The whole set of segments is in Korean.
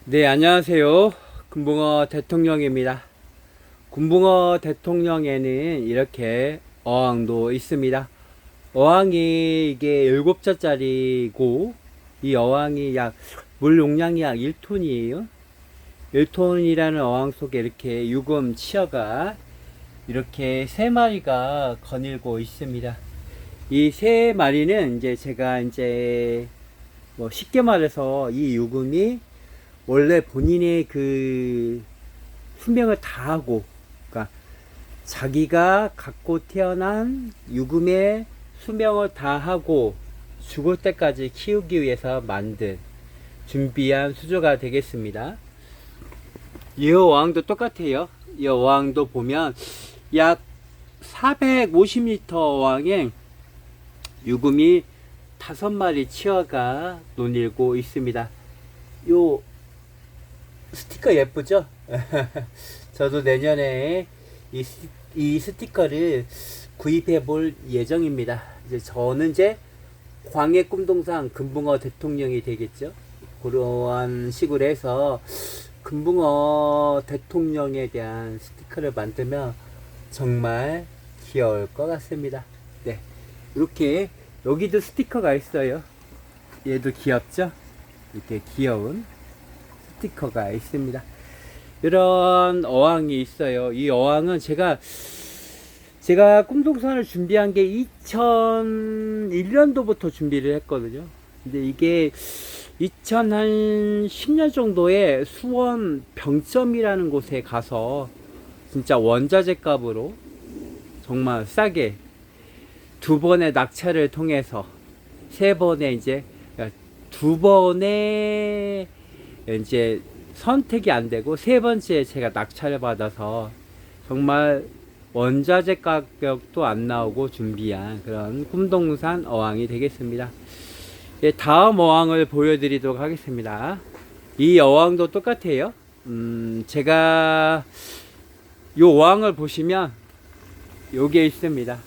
네, 안녕하세요. 금붕어 대통령입니다. 금붕어 대통령에는 이렇게 어항도 있습니다. 어항이 이게 7자짜리고, 이 어항이 물 용량이 약 1톤이에요. 1톤이라는 어항 속에 이렇게 유금 치어가 이렇게 3마리가 거닐고 있습니다. 이 3마리는 이제 제가 이제 뭐 쉽게 말해서 이 유금이 원래 본인의 그 수명을 다하고, 그러니까 자기가 갖고 태어난 유금의 수명을 다하고 죽을 때까지 키우기 위해서 만든 준비한 수조가 되겠습니다. 이 어항도 똑같아요. 이 어항도 보면 약 450리터 어항에 유금이 5마리 치어가 논일고 있습니다. 요 스티커 예쁘죠? 저도 내년에 이 스티커를 구입해 볼 예정입니다. 이제 저는 이제 광해 꿈동산 금붕어 대통령이 되겠죠? 그러한 식으로 해서 금붕어 대통령에 대한 스티커를 만들면 정말 귀여울 것 같습니다. 네. 이렇게 여기도 스티커가 있어요. 얘도 귀엽죠? 이렇게 귀여운 스티커가 있습니다. 이런 어항이 있어요. 이 어항은 제가 꿈동산을 준비한 게 2001년도부터 준비를 했거든요. 근데 이게 2010년 정도에 수원 병점이라는 곳에 가서 진짜 원자재 값으로 정말 싸게 2번의 낙찰을 통해서 3번의 이제 2번의 이제 선택이 안 되고 3번째 제가 낙찰을 받아서 정말 원자재 가격도 안 나오고 준비한 그런 꿈동산 어항이 되겠습니다. 예, 다음 어항을 보여드리도록 하겠습니다. 이 어항도 똑같아요. 제가 이 어항을 보시면 요게 있습니다.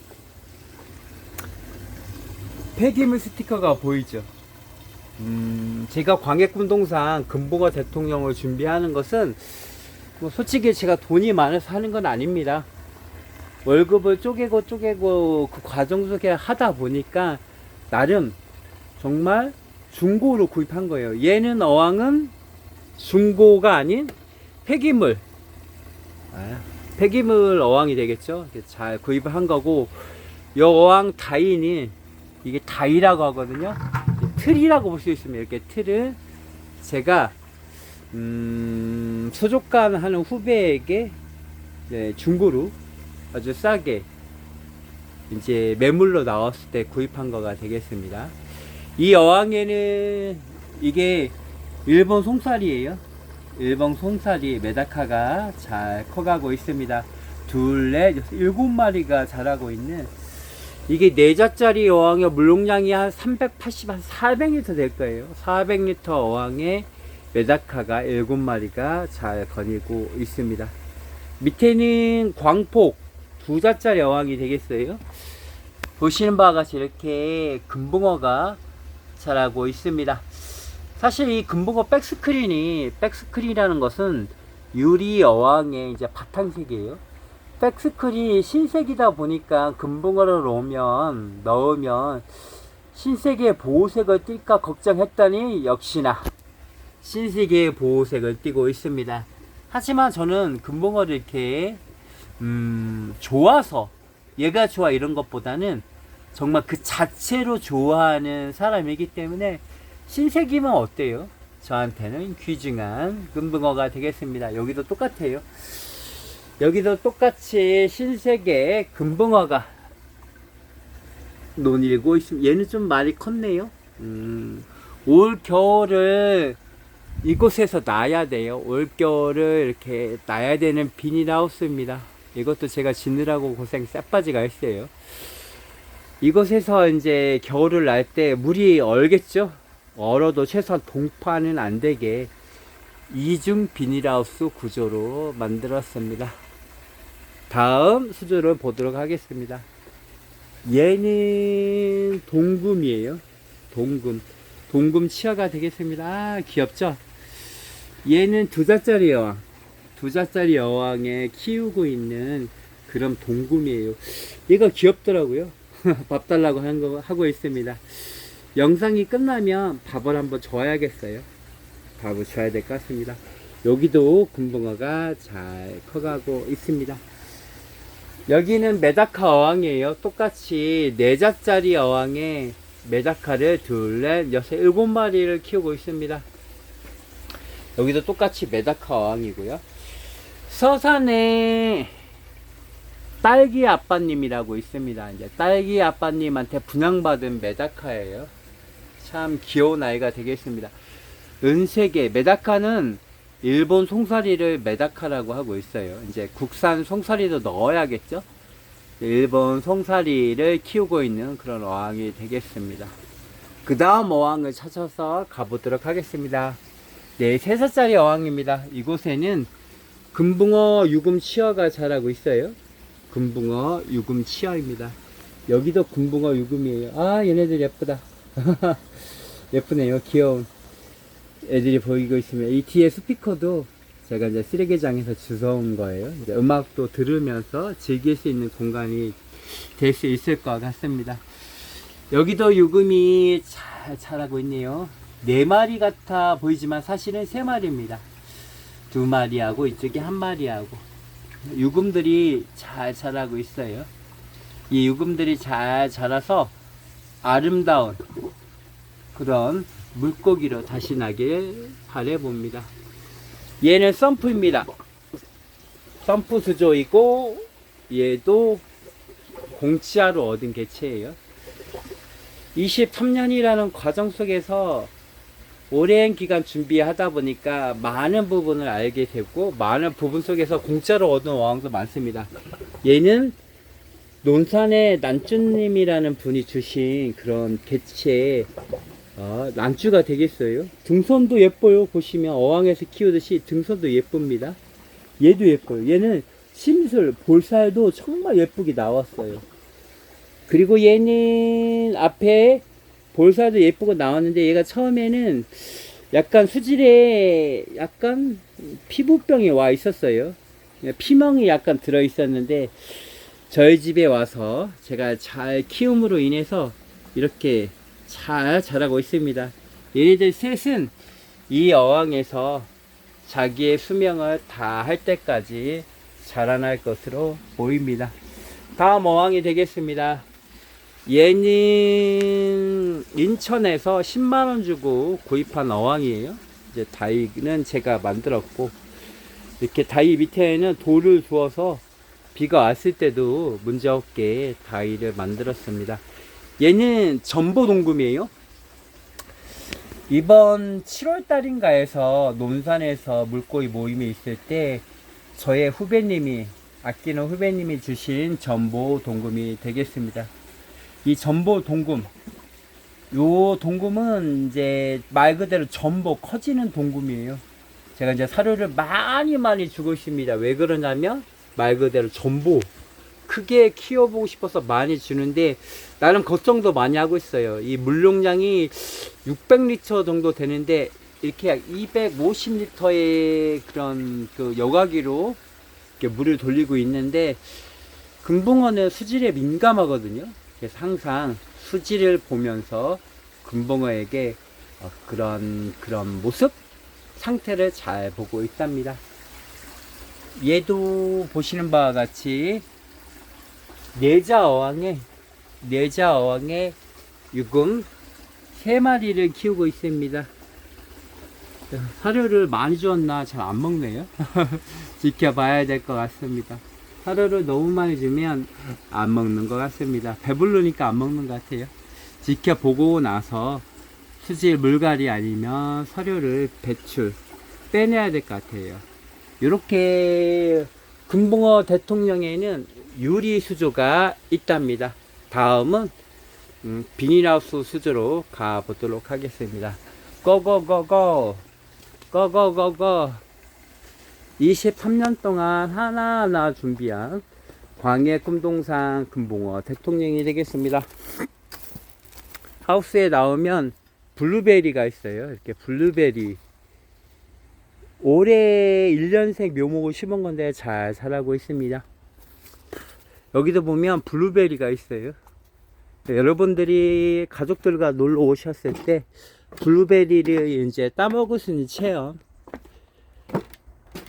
폐기물 스티커가 보이죠? 제가 광해꿈동산 금붕어 대통령을 준비하는 것은 뭐 솔직히 제가 돈이 많아서 하는 건 아닙니다. 월급을 쪼개고 그 과정 속에 하다 보니까 나름 정말 중고로 구입한 거예요. 얘는 어항은 중고가 아닌 폐기물 폐기물 어항이 되겠죠. 잘 구입을 한 거고, 이 어항 다이는 이게 다이라고 하거든요. 틀이라고 볼 수 있습니다. 이렇게 틀을 제가 소족관 하는 후배에게 중고로 아주 싸게 이제 매물로 나왔을 때 구입한 거가 되겠습니다. 이 어항에는 이게 일본 송사리예요. 일본 송사리 메다카가 잘 커가고 있습니다. 둘, 넷, 7마리가 자라고 있는, 이게 4자짜리 어항의 물용량이 한 380, 한 400리터 될 거예요. 400리터 어항에 메다카가 7마리가 잘 거닐고 있습니다. 밑에는 광폭 2자짜리 어항이 되겠어요. 보시는 바와 같이 이렇게 금붕어가 자라고 있습니다. 사실 이 금붕어 백스크린이라는 것은 유리 어항의 이제 바탕색이에요. 백스크린이 신색이다 보니까 금붕어를 넣으면 신색의 보호색을 띨까 걱정했더니 역시나 신색의 보호색을 띠고 있습니다. 하지만 저는 금붕어를 이렇게 좋아서 얘가 좋아 이런 것보다는 정말 그 자체로 좋아하는 사람이기 때문에 신색이면 어때요? 저한테는 귀중한 금붕어가 되겠습니다. 여기도 똑같아요. 여기도 똑같이 신색의 금붕어가 논일고 있습니다. 얘는 좀 많이 컸네요. 올 겨울을 이곳에서 놔야 돼요. 올 겨울을 이렇게 놔야 되는 비닐하우스입니다. 이것도 제가 지느라고 고생 쎄빠지가 했어요. 이곳에서 이제 겨울을 날 때 물이 얼겠죠? 얼어도 최소한 동파는 안 되게 이중 비닐하우스 구조로 만들었습니다. 다음 수조를 보도록 하겠습니다. 얘는 동금이에요. 동금 치어가 되겠습니다. 아, 귀엽죠? 얘는 2자짜리 여왕. 2자짜리 여왕에 키우고 있는 그런 동금이에요. 얘가 귀엽더라고요. 밥 달라고 하고 있습니다. 영상이 끝나면 밥을 한번 줘야겠어요. 밥을 줘야 될 것 같습니다. 여기도 금붕어가 잘 커가고 있습니다. 여기는 메다카 어항이에요. 똑같이 4자짜리 어항에 메다카를 2, 4, 6, 7마리를 키우고 있습니다. 여기도 똑같이 메다카 어항이고요. 서산에 딸기 아빠님이라고 있습니다. 이제 딸기 아빠님한테 분양받은 메다카예요. 참 귀여운 아이가 되겠습니다. 은색의 메다카는 일본 송사리를 메다카라고 하고 있어요. 이제 국산 송사리도 넣어야겠죠. 일본 송사리를 키우고 있는 그런 어항이 되겠습니다. 그 다음 어항을 찾아서 가보도록 하겠습니다. 네, 3살짜리 어항입니다. 이곳에는 금붕어 유금 치어가 자라고 있어요. 금붕어 유금 치어입니다. 여기도 금붕어 유금이에요. 아, 얘네들 예쁘다. 예쁘네요. 귀여운 애들이 보이고 있으면 이 뒤에 스피커도 제가 이제 쓰레기장에서 주워온 거예요. 이제 음악도 들으면서 즐길 수 있는 공간이 될 수 있을 것 같습니다. 여기도 유금이 잘 자라고 있네요. 4마리 같아 보이지만 사실은 3마리입니다. 2마리하고 이쪽에 1마리하고 유금들이 잘 자라고 있어요. 이 유금들이 잘 자라서 아름다운 그런 물고기로 다시 나길 바라봅니다. 얘는 썸프입니다. 썸프 수조이고 얘도 공치아로 얻은 개체예요. 23년이라는 과정 속에서 오랜 기간 준비하다 보니까 많은 부분을 알게 되고 많은 부분 속에서 공짜로 얻은 어항도 많습니다. 얘는 논산의 난쭈님이라는 분이 주신 그런 개체 난쭈가 되겠어요. 등선도 예뻐요. 보시면 어항에서 키우듯이 등선도 예쁩니다. 얘도 예뻐요. 얘는 심술, 볼살도 정말 예쁘게 나왔어요. 그리고 얘는 앞에 볼살도 예쁘고 나왔는데 얘가 처음에는 약간 수질에 약간 피부병이 와 있었어요. 피멍이 약간 들어 있었는데 저희 집에 와서 제가 잘 키움으로 인해서 이렇게 잘 자라고 있습니다. 얘네들 셋은 이 어항에서 자기의 수명을 다 할 때까지 자라날 것으로 보입니다. 다음 어항이 되겠습니다. 얘는 인천에서 10만원 주고 구입한 어항이에요. 이제 다이는 제가 만들었고 이렇게 다이 밑에는 돌을 주어서 비가 왔을 때도 문제없게 다이를 만들었습니다. 얘는 전보동금이에요. 이번 7월달인가에서 논산에서 물고기 모임이 있을 때 저의 후배님이 아끼는 후배님이 주신 전보동금이 되겠습니다. 이 전보동금, 요 동금은 이제 말 그대로 전보 커지는 동금이에요. 제가 이제 사료를 많이 주고 있습니다. 왜 그러냐면 말 그대로 전보 크게 키워보고 싶어서 많이 주는데 나름 걱정도 많이 하고 있어요. 이 물용량이 600리터 정도 되는데 이렇게 250리터의 그런 그 여과기로 이렇게 물을 돌리고 있는데 금붕어는 수질에 민감하거든요. 그래서 항상 수질을 보면서 금붕어에게 그런 모습 상태를 잘 보고 있답니다. 얘도 보시는 바와 같이 내자 어항에 유금 3마리를 키우고 있습니다. 사료를 많이 주었나 잘 안 먹네요. 지켜봐야 될 것 같습니다. 사료를 너무 많이 주면 안 먹는 것 같습니다. 배부르니까 안 먹는 것 같아요. 지켜보고 나서 수질 물갈이 아니면 사료를 빼내야 될 것 같아요. 이렇게 금붕어 대통령에는 유리 수조가 있답니다. 다음은 비닐하우스 수조로 가보도록 하겠습니다. 고고고고 23년 동안 하나하나 준비한 광해 꿈동산 금붕어 대통령이 되겠습니다. 하우스에 나오면 블루베리가 있어요. 이렇게 블루베리 올해 1년생 묘목을 심은 건데 잘 자라고 있습니다. 여기도 보면 블루베리가 있어요. 여러분들이 가족들과 놀러 오셨을 때 블루베리를 이제 따먹을 수 있는 체험.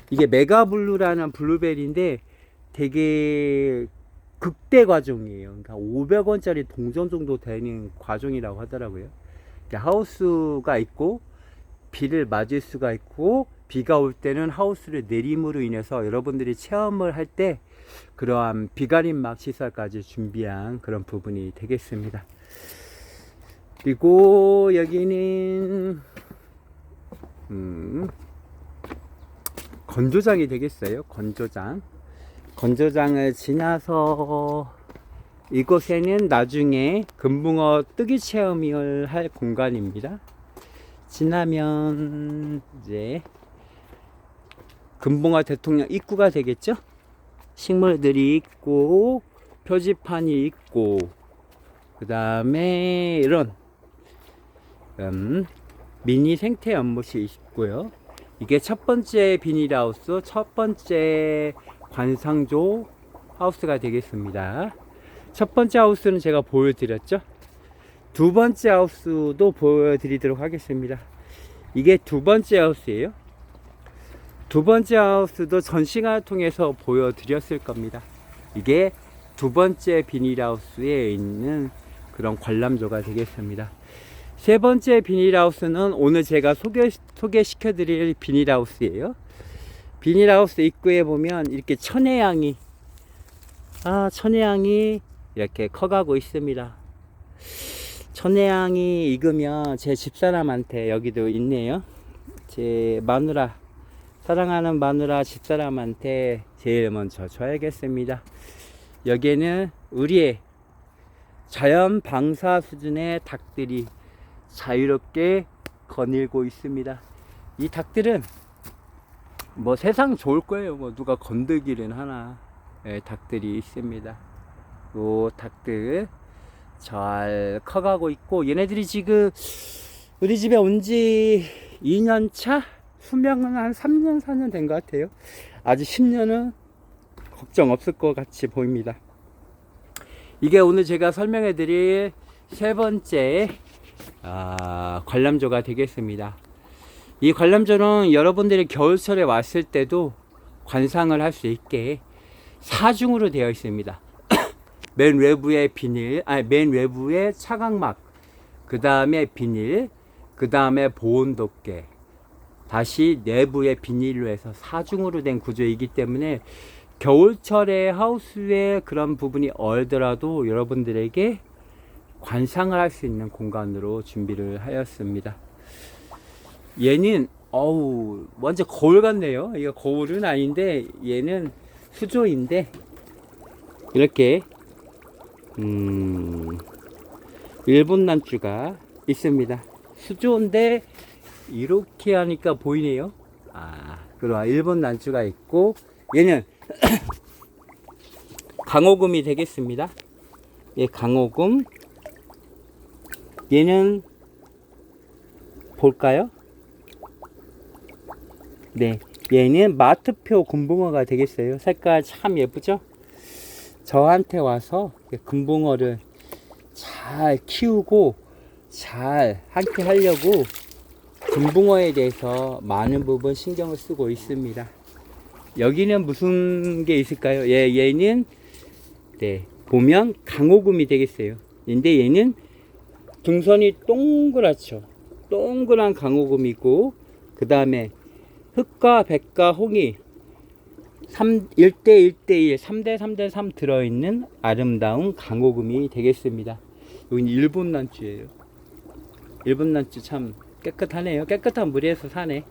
이게 메가블루라는 블루베리인데 되게 극대 과종이에요. 그러니까 500원짜리 동전 정도 되는 과종이라고 하더라고요. 하우스가 있고 비를 맞을 수가 있고 비가 올 때는 하우스를 내림으로 인해서 여러분들이 체험을 할 때 그러한 비가림막 시설까지 준비한 그런 부분이 되겠습니다. 그리고 여기는 건조장이 되겠어요. 건조장을 지나서 이곳에는 나중에 금붕어 뜨기 체험을 할 공간입니다. 지나면 이제 금붕어 대통령 입구가 되겠죠. 식물들이 있고 표지판이 있고 그 다음에 이런 미니 생태 연못이 있고요. 이게 첫 번째 비닐하우스, 첫 번째 관상조 하우스가 되겠습니다. 첫 번째 하우스는 제가 보여드렸죠. 두 번째 하우스도 보여드리도록 하겠습니다. 이게 두 번째 하우스예요. 두 번째 하우스도 전 시간을 통해서 보여드렸을 겁니다. 이게 두 번째 비닐하우스에 있는 그런 관람조가 되겠습니다. 세 번째 비닐하우스는 오늘 제가 소개시켜드릴 비닐하우스예요. 비닐하우스 입구에 보면 이렇게 천혜향이 이렇게 커가고 있습니다. 천혜향이 익으면 제 집사람한테, 여기도 있네요, 제 마누라, 사랑하는 마누라 집사람한테 제일 먼저 줘야겠습니다. 여기에는 우리의 자연 방사 수준의 닭들이 자유롭게 거닐고 있습니다. 이 닭들은 뭐 세상 좋을 거예요. 뭐 누가 건들기는 하나. 닭들이 있습니다. 요 닭들 잘 커가고 있고, 얘네들이 지금 우리 집에 온 지 2년 차? 수명은 한 3년 4년 된 것 같아요. 아직 10년은 걱정 없을 것 같이 보입니다. 이게 오늘 제가 설명해 드릴 세 번째 관람조가 되겠습니다. 이 관람조는 여러분들이 겨울철에 왔을 때도 관상을 할 수 있게 4중으로 되어 있습니다. 맨 외부에 맨 외부에 차각막, 그 다음에 비닐, 그 다음에 보온덮개, 다시 내부에 비닐로 해서 4중으로 된 구조이기 때문에 겨울철에 하우스에 그런 부분이 얼더라도 여러분들에게 관상을 할 수 있는 공간으로 준비를 하였습니다. 얘는 완전 거울 같네요. 이거 거울은 아닌데 얘는 수조인데 이렇게 일본 난주가 있습니다. 수조인데 이렇게 하니까 보이네요. 그럼 일본 난주가 있고, 얘는 강호금이 되겠습니다. 강호금. 얘는 볼까요? 네, 얘는 마트표 금붕어가 되겠어요. 색깔 참 예쁘죠? 저한테 와서 금붕어를 잘 키우고 잘 함께 하려고 금붕어에 대해서 많은 부분 신경을 쓰고 있습니다. 여기는 무슨 게 있을까요? 얘는 보면 강호금이 되겠어요. 근데 얘는 등선이 동그랗죠. 동그란 강호금이고, 그 다음에 흑과 백과 홍이 1대1대1, 3대3대3 들어있는 아름다운 강호금이 되겠습니다. 여기는 일본 난주예요. 일본 난주 참 깨끗하네요. 깨끗한 물에서 사네.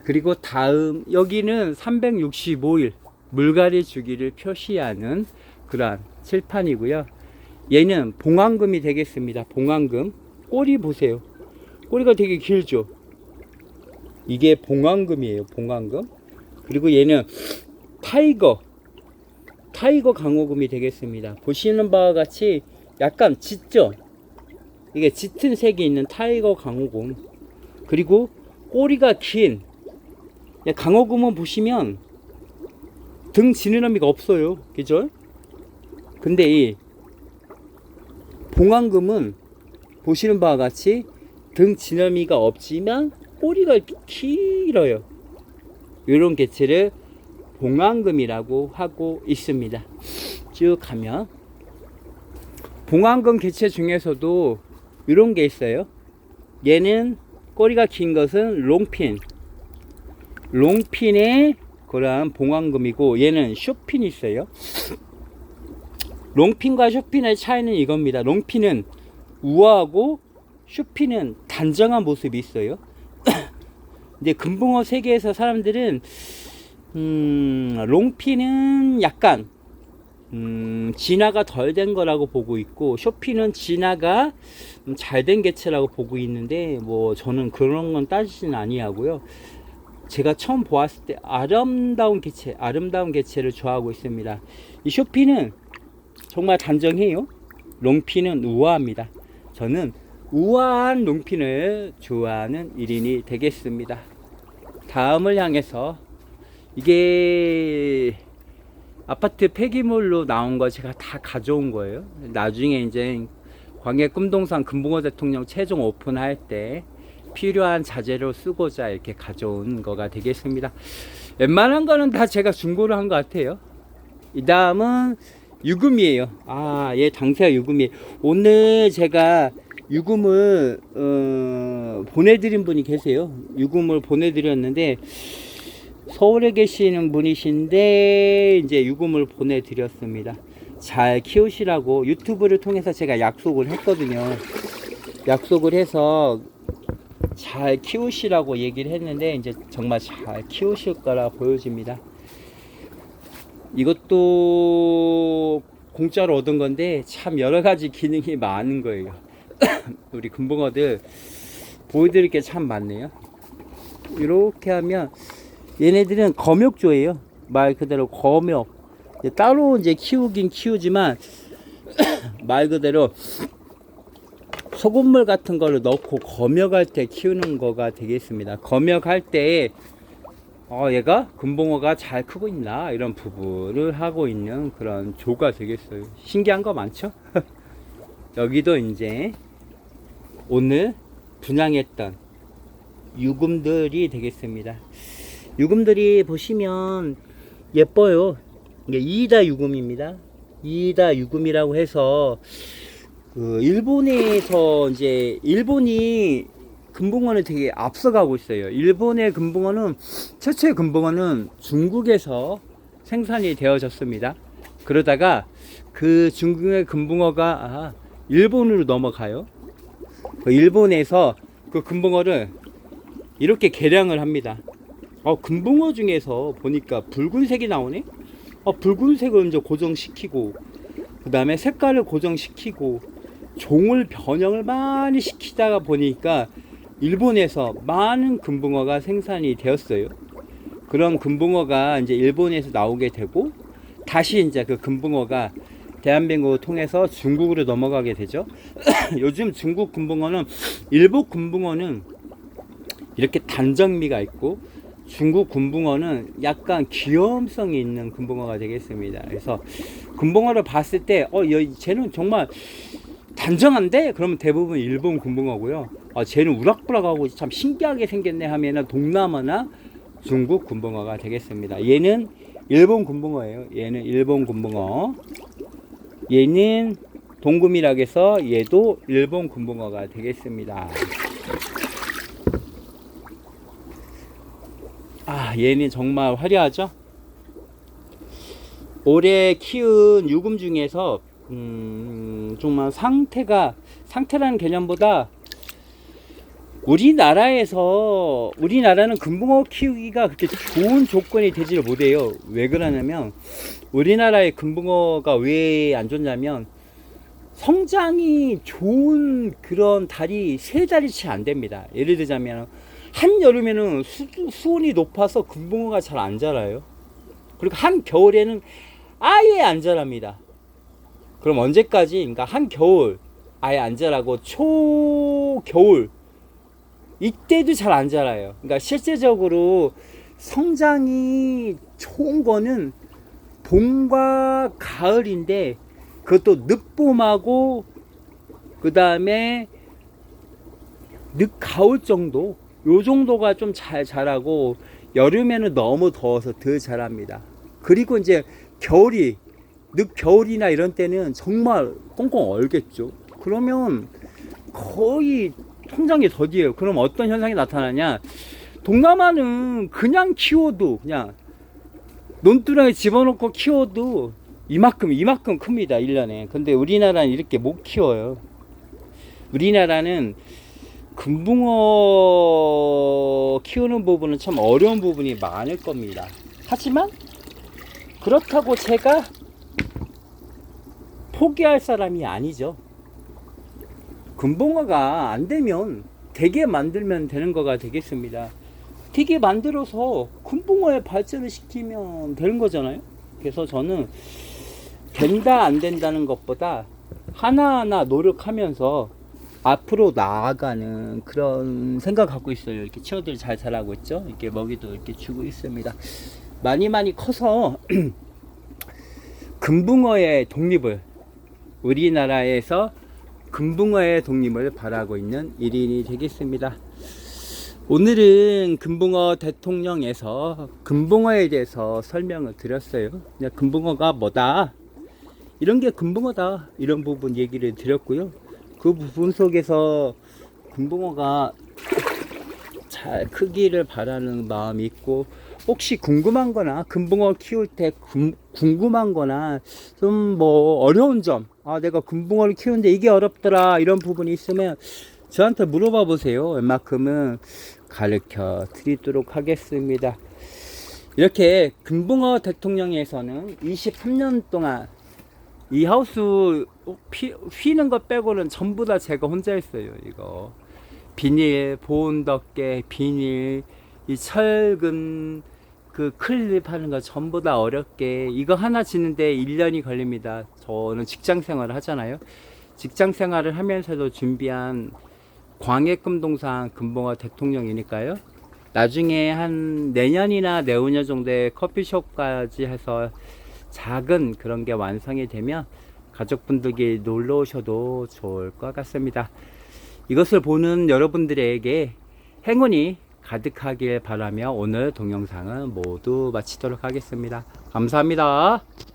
그리고 다음, 여기는 365일 물갈이 주기를 표시하는 그러한 칠판이고요. 얘는 봉황금이 되겠습니다. 봉황금. 꼬리 보세요. 꼬리가 되게 길죠. 이게 봉황금이에요. 봉황금. 그리고 얘는 타이거 강호금이 되겠습니다. 보시는 바와 같이 약간 짙죠. 이게 짙은 색이 있는 타이거 강호금. 그리고 꼬리가 긴 강어금은 보시면 등 지느러미가 없어요. 그죠? 근데 이 봉황금은 보시는 바와 같이 등 지느러미가 없지만 꼬리가 이렇게 길어요. 이런 개체를 봉황금이라고 하고 있습니다. 쭉 가면 봉황금 개체 중에서도 이런 게 있어요. 얘는 꼬리가 긴 것은 롱핀의 그러한 봉황금이고, 얘는 쇼핀이 있어요. 롱핀과 쇼핀의 차이는 이겁니다. 롱핀은 우아하고 쇼핀은 단정한 모습이 있어요. 근데 금붕어 세계에서 사람들은 롱핀은 약간 진화가 덜 된 거라고 보고 있고, 쇼핀은 진화가 잘 된 개체라고 보고 있는데, 뭐 저는 그런 건 따지진 아니하고요. 제가 처음 보았을 때 아름다운 개체를 좋아하고 있습니다. 이 쇼핀은 정말 단정해요. 롱핀은 우아합니다. 저는 우아한 롱핀을 좋아하는 1인이 되겠습니다. 다음을 향해서, 이게 아파트 폐기물로 나온 거 제가 다 가져온 거예요. 나중에 이제 광해 꿈동산 금붕어 대통령 최종 오픈할 때 필요한 자재로 쓰고자 이렇게 가져온 거가 되겠습니다. 웬만한 거는 다 제가 중고로 한 것 같아요. 이 다음은 유금이에요. 얘 당새가 유금이에요. 오늘 제가 유금을 보내드린 분이 계세요. 유금을 보내드렸는데 서울에 계시는 분이신데 이제 유금을 보내드렸습니다. 잘 키우시라고 유튜브를 통해서 제가 약속을 했거든요. 약속을 해서 잘 키우시라고 얘기를 했는데 이제 정말 잘 키우실 거라 보여집니다. 이것도 공짜로 얻은 건데 참 여러 가지 기능이 많은 거예요. 우리 금붕어들 보여드릴 게 참 많네요. 이렇게 하면 얘네들은 검역조예요. 말 그대로 검역. 따로 이제 키우긴 키우지만 말 그대로 소금물 같은 거를 넣고 검역할 때 키우는 거가 되겠습니다. 검역할 때 얘가 금붕어가 잘 크고 있나 이런 부분을 하고 있는 그런 조가 되겠어요. 신기한 거 많죠? 여기도 이제 오늘 분양했던 유금들이 되겠습니다. 유금들이 보시면 예뻐요. 이게 이이다 유금입니다. 이이다 유금이라고 해서 일본에서 이제 일본이 금붕어는 되게 앞서가고 있어요. 일본의 금붕어는 최초의 금붕어는 중국에서 생산이 되어졌습니다. 그러다가 그 중국의 금붕어가 일본으로 넘어가요. 일본에서 그 금붕어를 이렇게 개량을 합니다. 금붕어 중에서 보니까 붉은색이 나오네. 붉은색을 이제 고정시키고 그 다음에 색깔을 고정시키고 종을 변형을 많이 시키다가 보니까 일본에서 많은 금붕어가 생산이 되었어요. 그런 금붕어가 이제 일본에서 나오게 되고 다시 이제 그 금붕어가 대한민국을 통해서 중국으로 넘어가게 되죠. 요즘 중국 금붕어는, 일본 금붕어는 이렇게 단정미가 있고 중국 금붕어는 약간 귀염성이 있는 금붕어가 되겠습니다. 그래서 금붕어를 봤을 때 쟤는 정말 단정한데? 그러면 대부분 일본 금붕어고요. 쟤는 우락부락하고 참 신기하게 생겼네 하면은 동남아나 중국 금붕어가 되겠습니다. 얘는 일본 금붕어예요. 얘는 일본 금붕어. 얘는 동금이라고 해서 얘도 일본 금붕어가 되겠습니다. 얘는 정말 화려하죠? 올해 키운 유금 중에서 정말 상태라는 개념보다 우리나라는 금붕어 키우기가 그렇게 좋은 조건이 되지를 못해요. 왜 그러냐면 우리나라의 금붕어가 왜 안 좋냐면 성장이 좋은 그런 달이 3달이 채 안 됩니다. 예를 들자면 한여름에는 수온이 높아서 금붕어가 잘 안 자라요. 그리고 한겨울에는 아예 안 자랍니다. 그럼 언제까지? 그러니까 한겨울 아예 안 자라고 초겨울 이때도 잘 안 자라요. 그러니까 실제적으로 성장이 좋은 거는 봄과 가을인데, 그것도 늦봄하고 그 다음에 늦가을 정도, 요 정도가 좀 잘 자라고, 여름에는 너무 더워서 덜 자랍니다. 그리고 이제 겨울이, 늦겨울이나 이런 때는 정말 꽁꽁 얼겠죠. 그러면 거의 성장이 더디해요. 그럼 어떤 현상이 나타나냐? 동남아는 그냥 키워도, 그냥 논두렁에 집어넣고 키워도 이만큼 큽니다, 1년에. 근데 우리나라는 이렇게 못 키워요. 우리나라는 금붕어 키우는 부분은 참 어려운 부분이 많을 겁니다. 하지만 그렇다고 제가 포기할 사람이 아니죠. 금붕어가 안 되면 되게 만들면 되는 거가 되겠습니다. 되게 만들어서 금붕어에 발전을 시키면 되는 거잖아요. 그래서 저는 된다 안 된다는 것보다 하나하나 노력하면서 앞으로 나아가는 그런 생각 갖고 있어요. 이렇게 치어들 잘 자라고 있죠. 이렇게 먹이도 이렇게 주고 있습니다. 많이 커서 금붕어의 독립을, 우리나라에서 금붕어의 독립을 바라고 있는 1인이 되겠습니다. 오늘은 금붕어 대통령에서 금붕어에 대해서 설명을 드렸어요. 그냥 금붕어가 뭐다, 이런 게 금붕어다, 이런 부분 얘기를 드렸고요. 그 부분 속에서 금붕어가 잘 크기를 바라는 마음이 있고, 혹시 궁금한 거나 금붕어 키울 때 궁금한 거나 좀 뭐 어려운 점, 내가 금붕어를 키우는데 이게 어렵더라, 이런 부분이 있으면 저한테 물어봐 보세요. 웬만큼은 가르쳐 드리도록 하겠습니다. 이렇게 금붕어 대통령에서는 23년 동안 이 하우스 휘는 것 빼고는 전부 다 제가 혼자 했어요. 이거 비닐, 보온덮개, 비닐, 이 철근, 그 클립 하는 거 전부 다 어렵게, 이거 하나 짓는데 1년이 걸립니다. 저는 직장 생활을 하잖아요. 직장 생활을 하면서도 준비한 광해금동산 금붕어 대통령이니까요. 나중에 한 내년이나 내후년 정도에 커피숍까지 해서 작은 그런 게 완성이 되면 가족분들께 놀러 오셔도 좋을 것 같습니다. 이것을 보는 여러분들에게 행운이 가득하길 바라며 오늘 동영상은 모두 마치도록 하겠습니다. 감사합니다.